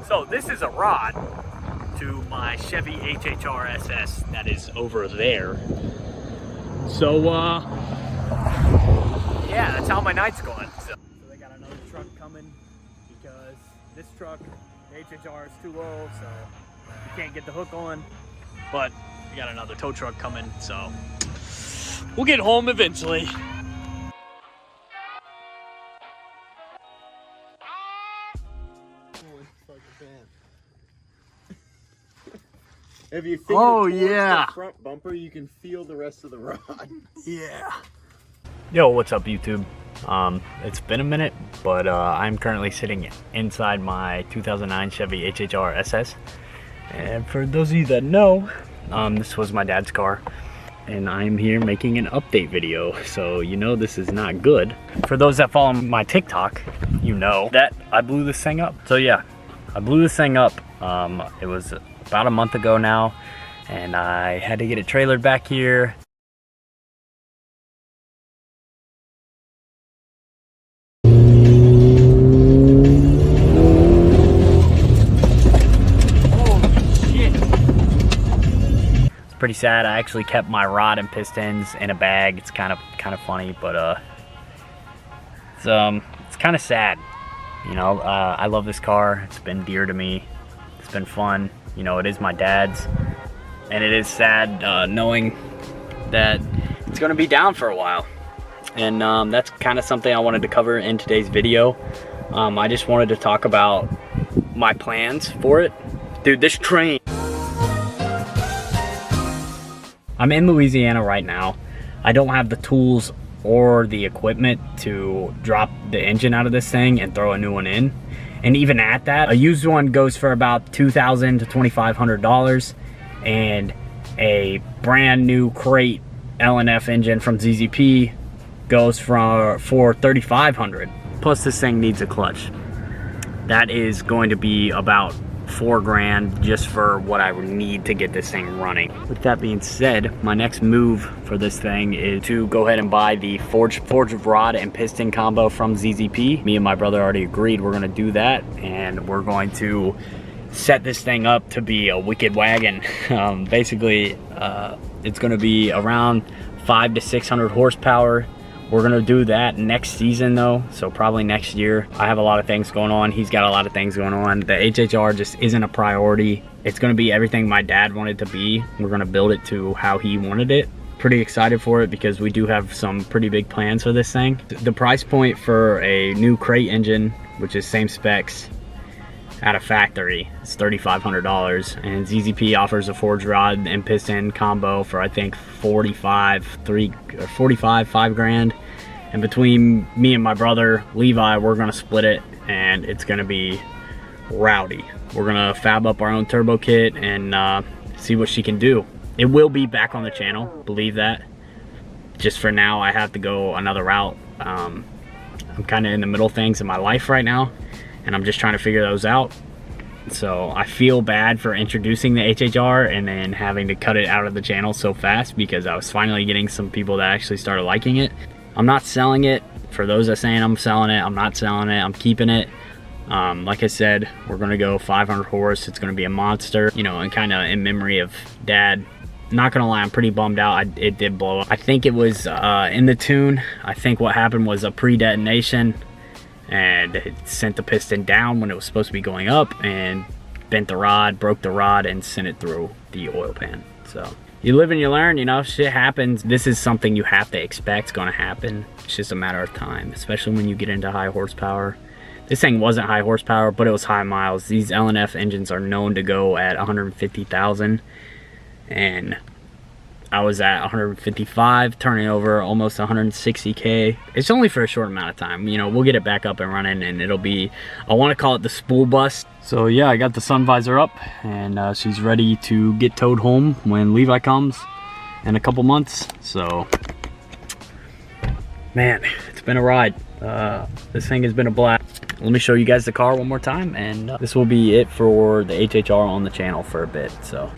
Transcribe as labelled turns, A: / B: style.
A: So this is a rod to my Chevy HHR SS that is over there. So yeah, that's how my night's going. So they got another truck coming because this truck, the HHR, is too low, so you can't get the hook on. But we got another tow truck coming, so we'll get home eventually.
B: If you
A: yeah,
B: the front bumper, you can feel the rest of the rod.
A: Yeah. Yo, what's up, YouTube? It's been a minute, but I'm currently sitting inside my 2009 Chevy HHR SS. And for those of you that know, this was my dad's car. And I'm here making an update video, so you know this is not good. For those that follow my TikTok, you know that I blew this thing up. So yeah, I blew this thing up. It was about a month ago now, and I had to get it trailered back here. Pretty sad. I actually kept my rod and pistons in a bag. It's kind of funny, but it's kind of sad. You know, I love this car. It's been dear to me. It's been fun. You know, it is my dad's, and it is sad knowing that it's going to be down for a while. And that's kind of something I wanted to cover in today's video. I just wanted to talk about my plans for it. Dude, this train. I'm in Louisiana right now. I don't have the tools or the equipment to drop the engine out of this thing and throw a new one in. And even at that, a used one goes for about $2,000 to $2,500, and a brand new crate LNF engine from ZZP goes for $3,500. Plus this thing needs a clutch. That is going to be about $4 grand just for what I would need to get this thing running. With that being said, my next move for this thing is to go ahead and buy the forged rod and piston combo from ZZP. Me and my brother already agreed we're gonna do that, and we're going to set this thing up to be a wicked wagon. Basically, it's gonna be around 500 to 600 horsepower. We're gonna do that next season though, so probably next year. I have a lot of things going on. He's got a lot of things going on. The HHR just isn't a priority. It's gonna be everything my dad wanted to be. We're gonna build it to how he wanted it. Pretty excited for it because we do have some pretty big plans for this thing. The price point for a new crate engine, which is same specs at a factory, is $3,500, and ZZP offers a forged rod and piston combo for I think 5 grand. And between me and my brother Levi, we're gonna split it, and it's gonna be rowdy. We're gonna fab up our own turbo kit and see what she can do. It will be back on the channel, believe that. Just for now, I have to go another route. I'm kind of in the middle of things in my life right now, and I'm just trying to figure those out. So I feel bad for introducing the HHR and then having to cut it out of the channel so fast, because I was finally getting some people that actually started liking it. I'm not selling it. For those that are saying I'm selling it, I'm not selling it. I'm keeping it. Like I said, we're gonna go 500 horse. It's gonna be a monster, you know, and kind of in memory of Dad. Not gonna lie, I'm pretty bummed out. It did blow up. I think it was in the tune. I think what happened was a pre-detonation, and it sent the piston down when it was supposed to be going up, and bent the rod, broke the rod, and sent it through the oil pan. So you live and you learn, you know, shit happens. This is something you have to expect gonna happen. It's just a matter of time, especially when you get into high horsepower. This thing wasn't high horsepower, but it was high miles. These LNF engines are known to go at 150,000, and I was at 155, turning over almost 160K. It's only for a short amount of time. You know, we'll get it back up and running, and it'll be, I want to call it the spool bus. So yeah, I got the sun visor up, and she's ready to get towed home when Levi comes in a couple months. So, man, it's been a ride. This thing has been a blast. Let me show you guys the car one more time, and this will be it for the HHR on the channel for a bit. So